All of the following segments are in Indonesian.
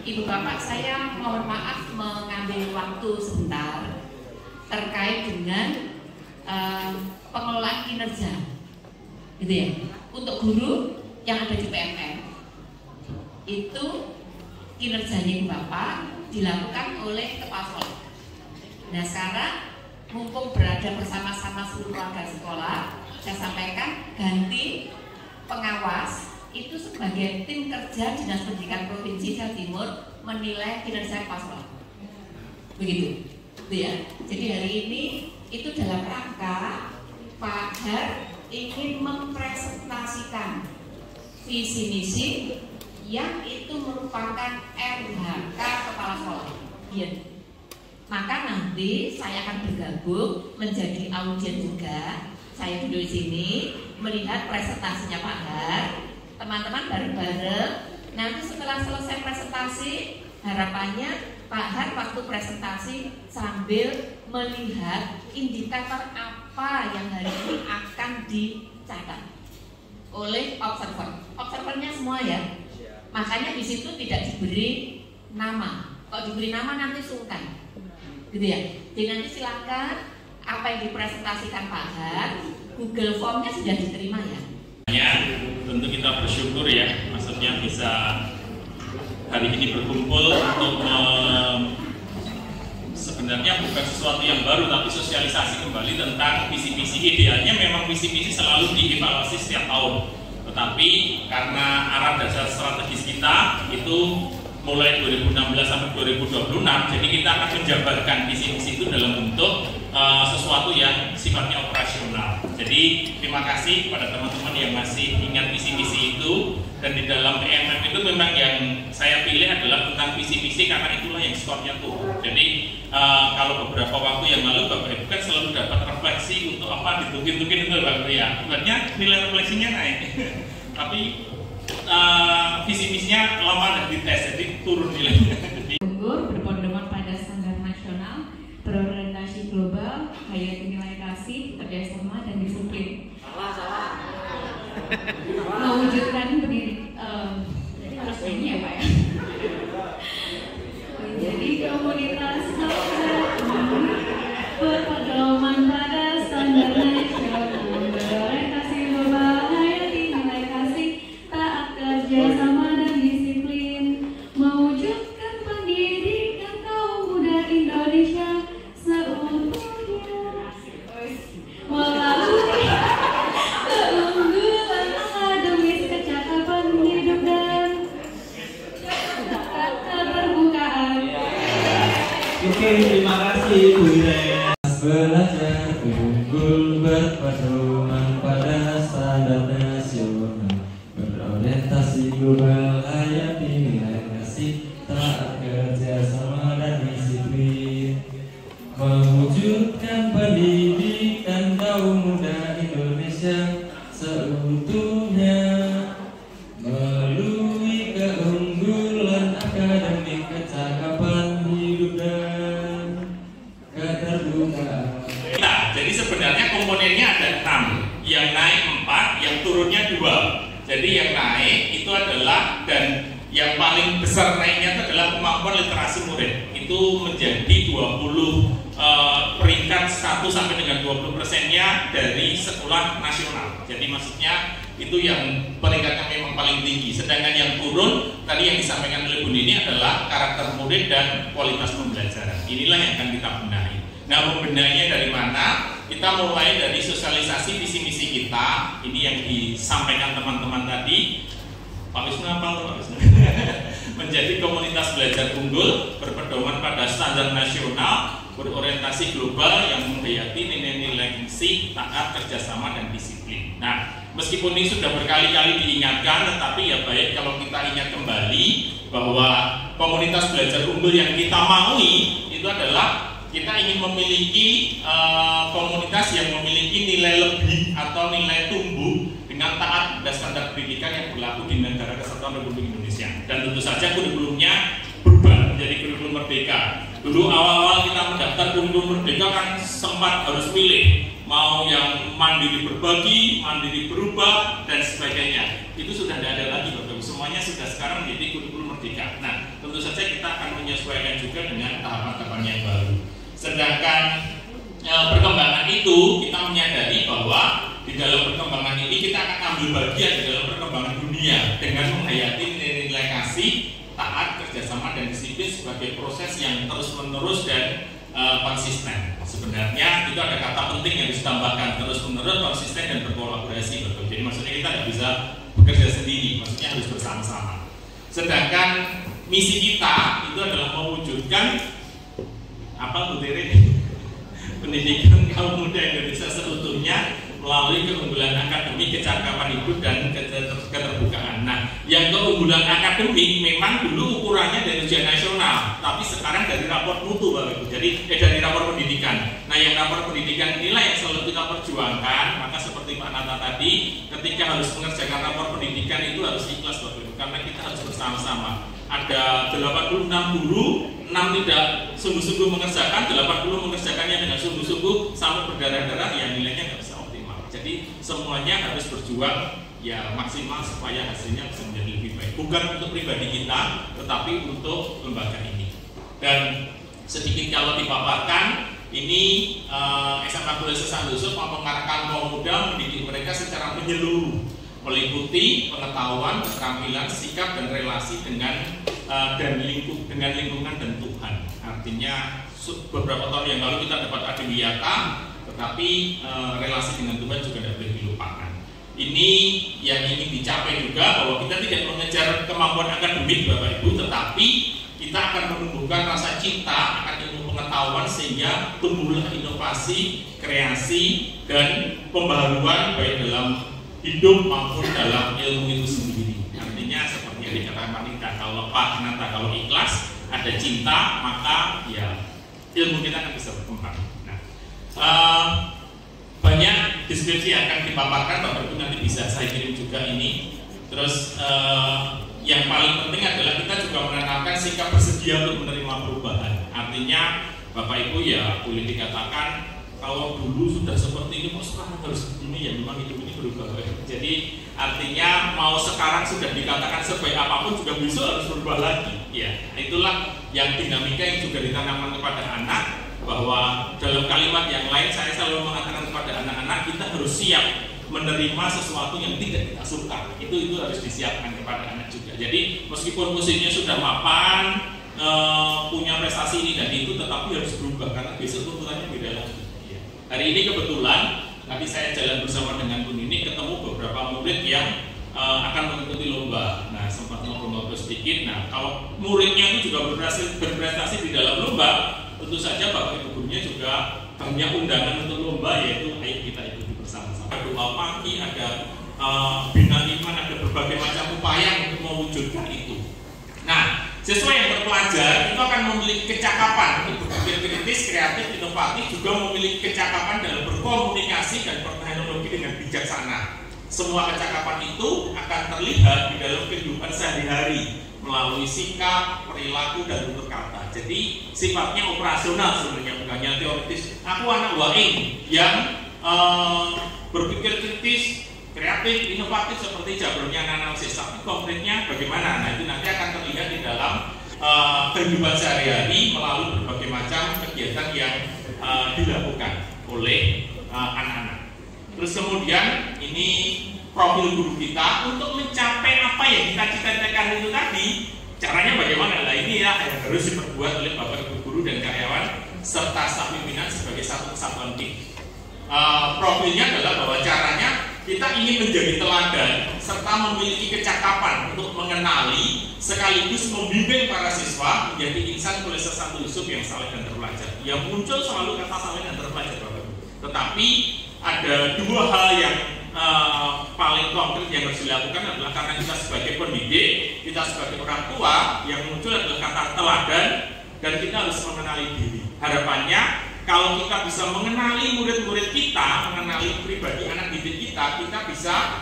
Ibu Bapak, saya mohon maaf mengambil waktu sebentar terkait dengan pengelolaan kinerja, gitu ya. Untuk guru yang ada di PMM itu kinerjanya Ibu Bapak dilakukan oleh kepala sekolah. Nah sekarang mumpung berada bersama-sama seluruh warga sekolah, saya sampaikan ganti pengawas itu sebagai tim kerja Dinas Pendidikan Provinsi Jawa Timur menilai kinerja kepala sekolah. Begitu, ya. Jadi hari ini itu dalam rangka Pak Har ingin mempresentasikan visi misi yang itu merupakan RHK kepala sekolah. Iya. Maka nanti saya akan bergabung menjadi audien juga. Saya duduk di sini melihat presentasinya Pak Har. Teman-teman bareng-bareng. Nanti setelah selesai presentasi, harapannya Pak Har waktu presentasi sambil melihat indikator apa yang hari ini akan dicatat oleh observer. Observernya semua ya. Makanya di situ tidak diberi nama. Kalau diberi nama nanti sungkan, gitu ya. Jadi nanti silakan apa yang dipresentasikan Pak Har, Google Form-nya sudah diterima ya. Tentu kita bersyukur ya, maksudnya bisa hari ini berkumpul untuk sebenarnya bukan sesuatu yang baru, tapi sosialisasi kembali tentang visi-visi. Idealnya memang visi-visi selalu dievaluasi setiap tahun, tetapi karena arah dasar strategis kita itu mulai 2016 sampai 2026, jadi kita akan menjabarkan visi-visi itu dalam bentuk sesuatu yang sifatnya operasional. Jadi terima kasih kepada teman-teman yang masih ingat visi-visi itu, dan di dalam PMM itu memang yang saya pilih adalah tentang visi-visi karena itulah yang skornya turun. Jadi kalau beberapa waktu yang lalu Bapak Ibu kan selalu dapat refleksi untuk apa ditukin-tukin itu Bapak ya, sebenarnya nilai refleksinya naik tapi visi-misinya lama dan dites, jadi turun nilainya. Unggul berpedoman pada standar nasional, berorientasi global, hayati nilai kasih, kerjasama dan disiplin. Salah. Mewujudkan jadi harus ini ya Pak ya. Menjadi komunitas berpedoman pada standar nasional, berorientasi global, hayati nilai kasih, taat kerjasama dan disiplin, mewujudkan pendidikan kaum muda Indonesia seutuhnya melalui keunggulan akademis, kecakapan hidup dan keterbukaan. Oke, terima kasih Bu Irene. Belajar unggul berpedoman pada standar nasional, berorientasi global, hayati nilai kasih, taat kerjasama dan disiplin, mewujudkan pendidikan kaum muda Indonesia seutuhnya melalui keunggulan akademik, kecakapan hidup dan keterbukaan. Nah, jadi sebenarnya komponennya ada 6, yang naik 4, yang turunnya 2. Jadi yang naik itu adalah, dan yang paling besar naiknya itu adalah kemampuan literasi murid. Itu menjadi 20 peringkat 1 sampai dengan 20%-nya dari sekolah nasional. Jadi maksudnya itu yang peringkatnya memang paling tinggi. Sedangkan yang turun tadi yang disampaikan oleh Bu Nini adalah karakter murid dan kualitas pembelajaran. Inilah yang akan kita benahi. Nah, membenahinya dari mana? Kita mulai dari sosialisasi visi misi kita. Ini yang disampaikan teman-teman tadi. Pak Wisnu apa Pak Wisnu? Menjadi komunitas belajar unggul berpedoman pada standar nasional, berorientasi global yang menghayati nilai-nilai gizi, taat, kerjasama dan disiplin. Nah, meskipun ini sudah berkali-kali diingatkan, tetapi ya baik kalau kita ingat kembali bahwa komunitas belajar unggul yang kita maui itu adalah kita ingin memiliki komunitas yang memiliki nilai lebih atau nilai tumbuh dengan taat pada standar pendidikan yang berlaku di negara kesatuan Republik Indonesia. Dan tentu saja kurikulumnya berubah menjadi kurikulum merdeka. Dulu awal-awal kita mendaftar kurikulum merdeka kan sempat harus milih mau yang mandiri berbagi, mandiri berubah dan sebagainya. Itu sudah tidak ada lagi Bapak Ibu. Semuanya sudah sekarang menjadi kurikulum merdeka. Nah, tentu tentu saja kita akan menyesuaikan juga dengan tahapan-tahapan yang baru. Sedangkan perkembangan itu kita menyadari bahwa di dalam perkembangan ini kita akan ambil bagian di dalam perkembangan dunia dengan menghayati nilai-nilai kasih, taat, kerjasama, dan disiplin sebagai proses yang terus-menerus dan konsisten. Sebenarnya itu ada kata penting yang ditambahkan, terus-menerus, konsisten, dan berkolaborasi. Betul. Jadi maksudnya kita tidak bisa bekerja sendiri, maksudnya harus bersama-sama. Sedangkan misi kita itu adalah mewujudkan apa Bu Tere? Pendidikan kaum muda Indonesia seutuhnya melalui keunggulan akademik, kecakapan hidup, dan keterbukaan. Nah, yang keunggulan akademik memang dulu ukurannya dari ujian nasional, tapi sekarang dari rapor mutu Bapak Ibu. Jadi dari rapor pendidikan. Nah, yang rapor pendidikan inilah yang selalu kita perjuangkan. Maka seperti Pak Nata tadi, ketika harus mengerjakan rapor pendidikan itu harus ikhlas Bapak Ibu, karena kita harus bersama-sama. Ada 86 guru, 6 tidak sungguh-sungguh mengerjakan, 80 mengerjakannya dengan sungguh-sungguh sampai berdarah-darah, yang nilainya nggak bisa optimal. Jadi semuanya harus berjuang ya maksimal supaya hasilnya bisa menjadi lebih baik. Bukan untuk pribadi kita, tetapi untuk lembaga ini. Dan sedikit kalau dipaparkan, ini SMA Kuliah Santoso mengarahkan kaum muda mendidik mereka secara menyeluruh, meliputi pengetahuan, keterampilan, sikap, dan relasi dengan lingkungan dan Tuhan. Artinya beberapa tahun yang lalu kita dapat adiwiyata, tetapi relasi dengan Tuhan juga tidak boleh dilupakan. Ini yang ingin dicapai juga, bahwa kita tidak mengejar kemampuan akademik Bapak Ibu, tetapi kita akan menumbuhkan rasa cinta akan ilmu pengetahuan sehingga tumbuhlah inovasi, kreasi, dan pembaharuan baik dalam hidup maupun dalam ilmu itu sendiri. Artinya seperti yang dikatakan Panita, kalau Pak Nata, kalau ikhlas, ada cinta, maka ya ilmu kita akan bisa berkembang. Nah, banyak deskripsi yang akan dipaparkan, Bapak Ibu nanti bisa saya kirim juga ini. Terus yang paling penting adalah kita juga menanamkan sikap bersedia untuk menerima perubahan. Artinya Bapak Ibu ya boleh dikatakan, kalau dulu sudah seperti ini, kok sekarang harus begini, ya memang hidup ini berubah. Jadi artinya mau sekarang sudah dikatakan sebaik apapun juga besok harus berubah lagi. Ya, itulah yang dinamika yang juga ditanamkan kepada anak, bahwa dalam kalimat yang lain saya selalu mengatakan kepada anak-anak, kita harus siap menerima sesuatu yang tidak kita suka. Itu harus disiapkan kepada anak juga. Jadi meskipun musiknya sudah mapan, punya prestasi ini dan itu, tetapi harus berubah karena besok tuntutannya beda lagi. Hari ini kebetulan tadi saya jalan bersama dengan Bu Nini, ketemu beberapa murid yang akan mengikuti lomba. Nah, sempat ngobrol-ngobrol sedikit. Nah, kalau muridnya itu juga berprestasi di dalam lomba, tentu saja Bapak Ibu gurunya juga banyak undangan untuk lomba, yaitu ayo kita ikuti bersama-sama. Ada doa pagi, ada bina iman, ada berbagai macam upaya untuk mewujudkan itu. Nah, siswa yang terpelajar itu akan memiliki kecakapan untuk berpikir kritis, kreatif, inovatif, juga memiliki kecakapan dalam berkomunikasi dan berteknologi dengan bijaksana. Semua kecakapan itu akan terlihat di dalam kehidupan sehari-hari melalui sikap, perilaku, dan tutur kata. Jadi sifatnya operasional sebenarnya, bukannya teoritis. Aku anak waing yang berpikir kritis, kreatif, inovatif seperti jagoannya analisis. Tapi konkretnya bagaimana? Nah, itu nanti akan terlihat di dalam kehidupan sehari-hari melalui berbagai macam kegiatan yang dilakukan oleh anak-anak. Terus kemudian ini profil guru kita untuk mencapai apa yang kita cita-citakan itu tadi. Caranya bagaimana? Nah, ini ya yang harus diperbuat oleh Bapak Ibu guru dan karyawan serta staf pimpinan sebagai satu kesatuan tim. Profilnya adalah bahwa caranya kita ingin menjadi teladan serta memiliki kecakapan untuk mengenali sekaligus membimbing para siswa menjadi insan Kuliah Santoso yang saleh dan terpelajar. Yang muncul selalu kata saleh dan terpelajar, Bapak Ibu. Tetapi ada dua hal yang paling konkret yang harus dilakukan adalah karena kita sebagai pendidik, kita sebagai orang tua, yang muncul adalah kata teladan dan kita harus mengenali diri. Harapannya kalau kita bisa mengenali murid-murid kita, mengenali pribadi anak didik kita bisa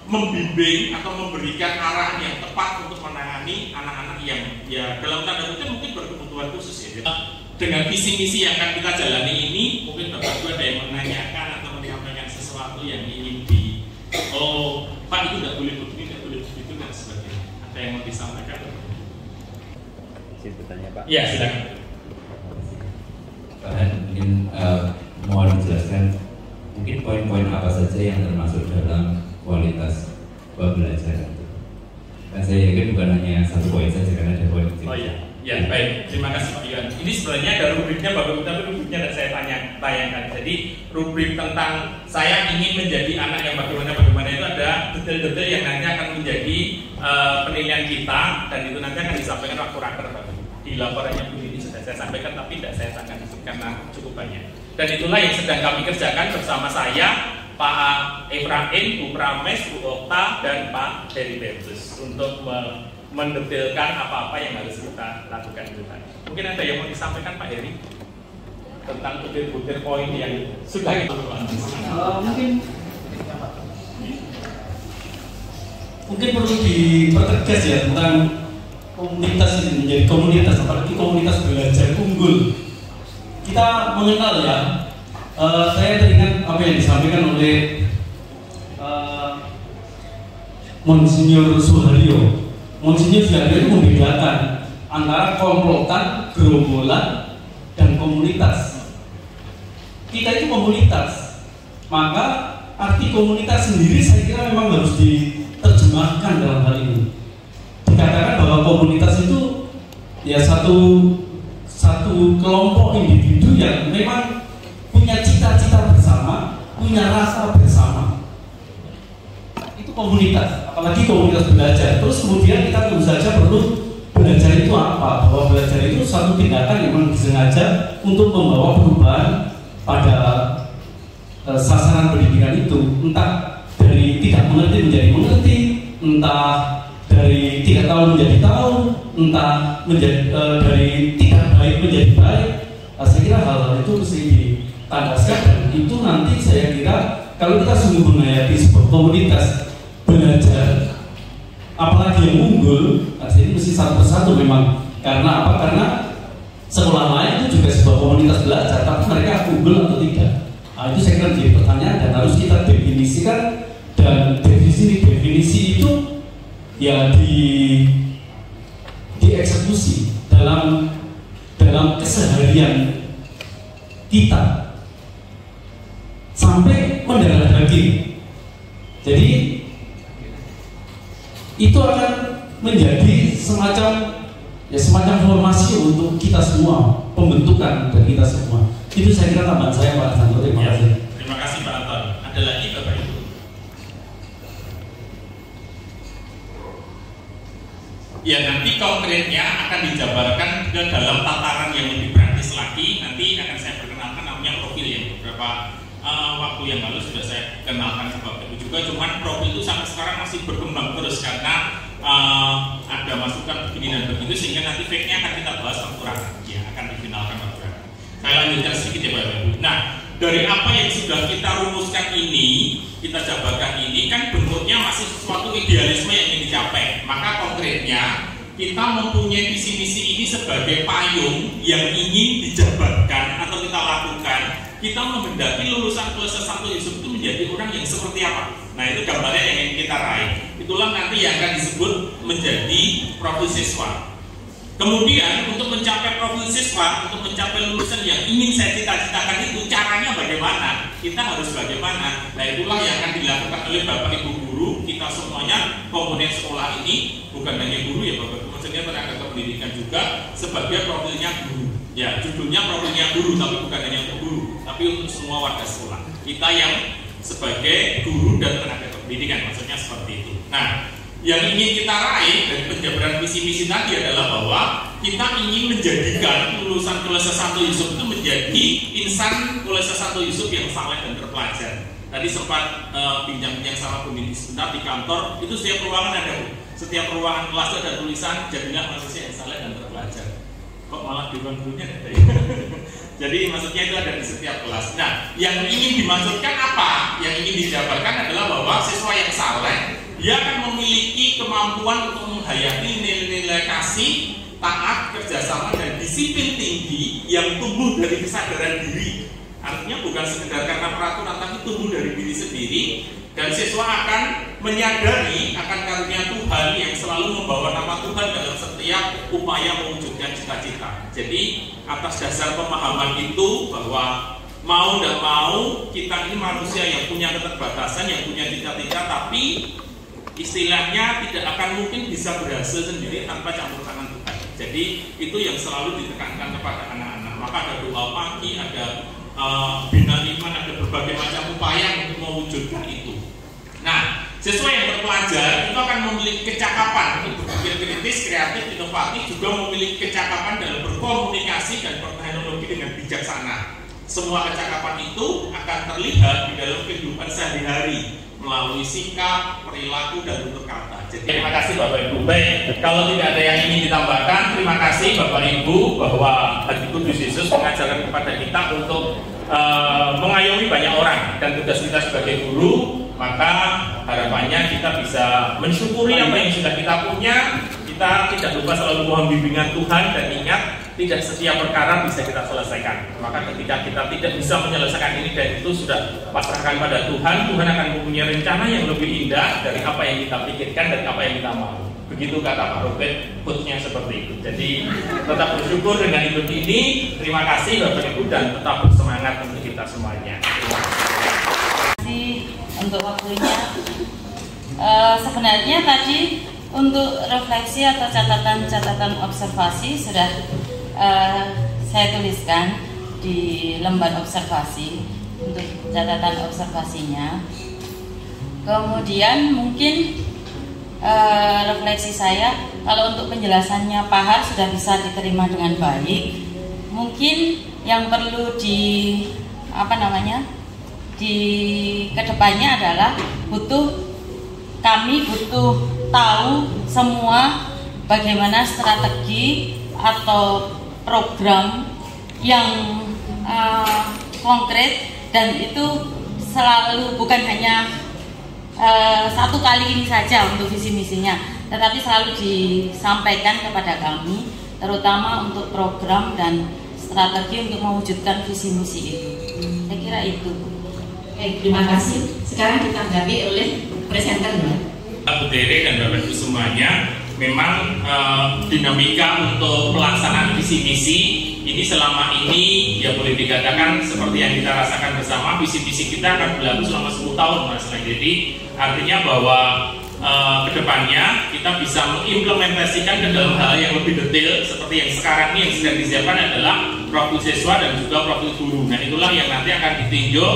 membimbing atau memberikan arahan yang tepat untuk menangani anak-anak yang ya dalam tanda kutip mungkin berkebutuhan khusus ya. Dengan visi-misi yang akan kita jalani ini, mungkin Bapak Ibu ada yang menanyakan atau menyampaikan sesuatu yang ingin Pak itu tidak boleh begini, tidak boleh begitu dan sebagainya. Ada yang mau disampaikan? izin bertanya Pak. Ya, silakan. Pak Han, mungkin mohon dijelaskan mungkin poin-poin apa saja yang termasuk dalam kualitas pembelajaran. Kan saya yakin bukan hanya satu poin saja karena ada poin. Oh iya, ya baik. Terima kasih Pak Iwan. Ini sebenarnya ada rubriknya Bapak, tapi rubriknya tidak saya tayangkan. Jadi rubrik tentang saya ingin menjadi anak yang bagaimana itu ada detail-detail yang nanti akan menjadi penilaian kita, dan itu nanti akan disampaikan waktu raker Pak. Di laporannya Bu ini sudah saya sampaikan, tapi tidak saya tangani karena cukup banyak. Dan itulah yang sedang kami kerjakan bersama saya, Pak Efraim, Bu Prames, Bu Okta, dan Pak Heri Bertus untuk mendetailkan apa-apa yang harus kita lakukan itu tadi. Mungkin ada yang mau disampaikan Pak Heri tentang butir-butir poin yang sudah kita mungkin perlu dipertegas ya tentang komunitas ini menjadi komunitas, apalagi komunitas belajar unggul. Kita mengenal ya, saya teringat apa yang disampaikan oleh Monsinyur Suharyo. Monsinyur Suharyo itu membedakan antara komplotan, gerombolan, dan komunitas. Kita itu komunitas, maka arti komunitas sendiri saya kira memang harus diterjemahkan dalam hal ini. Dikatakan bahwa komunitas itu ya satu kelompok individu yang memang punya cita-cita bersama, punya rasa bersama. Itu komunitas, apalagi komunitas belajar. Terus kemudian kita tentu saja perlu belajar itu apa? Bahwa belajar itu satu tindakan yang memang disengaja untuk membawa perubahan pada sasaran pendidikan itu, entah dari tidak mengerti menjadi mengerti, entah dari tidak tahu menjadi tahu, entah dari tidak baik menjadi baik. Saya kira hal-hal itu mesti ditandaskan, dan itu nanti saya kira kalau kita sungguh menghayati sebuah komunitas belajar, apalagi yang unggul, ini mesti satu persatu memang. Karena apa? Karena sekolah lain itu juga sebuah komunitas belajar, tapi mereka unggul atau tidak? Nah, itu saya kira jadi pertanyaan dan harus kita definisikan, dan definisi itu ya dieksekusi dalam keseharian kita sampai mendarah daging. Jadi itu akan menjadi semacam formasi untuk kita semua, pembentukan dari kita semua. Itu saya kira tambahan saya Pak Santo. Terima kasih. Terima kasih Pak Anton. Ada lagi Bapak Ibu? Ya, nanti konkretnya akan dijabarkan ke dalam tataran yang lebih praktis lagi. Nanti akan saya perkenalkan namanya profil, yang beberapa waktu yang lalu sudah saya kenalkan ke Bapak Ibu juga. Cuman profil itu sampai sekarang masih berkembang terus karena ada masukan begini dan begitu, sehingga nanti fake-nya akan kita bahas kekurangan. Ya, akan difinalkan kekurangan. Saya lanjutkan sedikit ya Bapak Ibu. Nah, dari apa yang sudah kita rumuskan ini, kita jabarkan ini, kan bentuknya masih sesuatu idealisme yang ingin dicapai. Maka konkretnya kita mempunyai visi misi ini sebagai payung yang ingin dijabarkan atau kita lakukan. Kita menghendaki lulusan kelas 1 Yusuf itu menjadi orang yang seperti apa. Nah, itu gambarnya yang ingin kita raih. Itulah nanti yang akan disebut menjadi profil siswa. Kemudian untuk mencapai profil siswa, untuk mencapai lulusan yang ingin saya cita-citakan itu, caranya bagaimana? Kita harus bagaimana? Nah, itulah yang akan dilakukan oleh Bapak Ibu guru, kita semuanya komponen sekolah ini, bukan hanya guru ya Bapak Ibu, maksudnya tenaga kependidikan juga sebagai profilnya guru. Ya, judulnya profilnya guru, tapi bukan hanya untuk guru, tapi untuk semua warga sekolah. Kita yang sebagai guru dan tenaga kependidikan, maksudnya seperti itu. Nah, yang ingin kita raih dari penjabaran visi misi tadi adalah bahwa kita ingin menjadikan lulusan kelas 1 Yusuf itu menjadi insan kelas 1 Yusuf yang saleh dan terpelajar. Tadi sempat bincang-bincang sama Bu Nindi sebentar di kantor, itu setiap ruangan ada Bu. Setiap ruangan kelas ada tulisan jadilah manusia yang saleh dan terpelajar. Kok malah di ruang gurunya ada ya? Jadi maksudnya itu ada di setiap kelas. Nah, yang ingin dimaksudkan apa? Yang ingin dijabarkan adalah bahwa siswa yang saleh, dia akan memiliki kemampuan untuk menghayati nilai-nilai kasih, taat, kerjasama, dan disiplin tinggi yang tumbuh dari kesadaran diri. Artinya bukan sekedar karena peraturan, tapi tumbuh dari diri sendiri, Dan siswa akan menyadari akan karunia Tuhan yang selalu membawa nama Tuhan dalam setiap upaya mewujudkan cita-cita. Jadi atas dasar pemahaman itu bahwa mau dan mau kita ini manusia yang punya keterbatasan, yang punya cita-cita, tapi istilahnya tidak akan mungkin bisa berhasil sendiri tanpa campur tangan Tuhan. Jadi itu yang selalu ditekankan kepada anak-anak. Maka ada doa pagi, ada bina iman, ada berbagai macam upaya untuk mewujudkan itu. Nah, siswa yang berpelajar itu akan memiliki kecakapan untuk berpikir kritis, kreatif, inovatif, juga memiliki kecakapan dalam berkomunikasi dan berteknologi dengan bijaksana. Semua kecakapan itu akan terlihat di dalam kehidupan sehari-hari melalui sikap, perilaku, dan tutur kata. Jadi terima kasih Bapak Ibu. Baik, kalau tidak ada yang ingin ditambahkan, terima kasih Bapak Ibu bahwa Hati Kudus Yesus mengajarkan kepada kita untuk mengayomi banyak orang, dan tugas kita sebagai guru, maka harapannya kita bisa mensyukuri apa yang sudah kita punya. Kita tidak lupa selalu mohon bimbingan Tuhan, dan ingat tidak setiap perkara bisa kita selesaikan. Maka ketika kita tidak bisa menyelesaikan ini dan itu, sudah pasrahkan pada Tuhan. Tuhan akan mempunyai rencana yang lebih indah dari apa yang kita pikirkan dan apa yang kita mau. Begitu kata Pak Robert, quotes-nya seperti itu. Jadi tetap bersyukur dengan hidup ini. Terima kasih Bapak Ibu, dan tetap bersemangat untuk kita semuanya. Terima kasih untuk waktunya. Sebenarnya tadi untuk refleksi atau catatan-catatan observasi sudah saya tuliskan di lembar observasi untuk catatan observasinya. Kemudian mungkin refleksi saya, kalau untuk penjelasannya Pak Har sudah bisa diterima dengan baik. Mungkin yang perlu di kedepannya adalah kami butuh tahu semua bagaimana strategi atau program yang konkret, dan itu selalu bukan hanya satu kali ini saja untuk visi misinya, tetapi selalu disampaikan kepada kami, terutama untuk program dan strategi untuk mewujudkan visi misi itu. Saya kira itu. Oke, terima kasih. Sekarang ditanggapi oleh presenternya. Bu Tere dan Bapak Ibu semuanya, memang dinamika untuk pelaksanaan visi misi ini selama ini ya boleh dikatakan seperti yang kita rasakan bersama, visi misi kita akan berlaku selama 10 tahun Mas. Jadi artinya bahwa kedepannya kita bisa mengimplementasikan ke dalam hal yang lebih detail, seperti yang sekarang ini yang sedang disiapkan adalah profil siswa dan juga profil guru. Nah itulah yang nanti akan ditinjau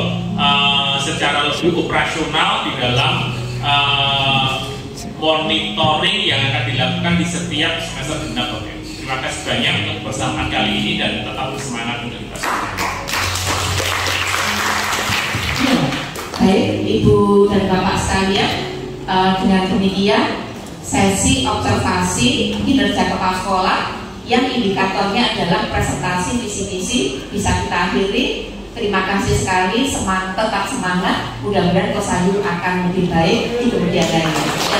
secara lebih operasional di dalam monitoring yang akan dilakukan di setiap semester genap. Terima kasih banyak untuk kebersamaan kali ini, dan tetap bersemangat untuk kita semua. Baik, Ibu dan Bapak sekalian, dengan demikian sesi observasi kinerja kepala sekolah yang indikatornya adalah presentasi visi misi bisa kita akhiri. Terima kasih sekali, tetap semangat. Mudah-mudahan Kosambi akan lebih baik di kemudian hari.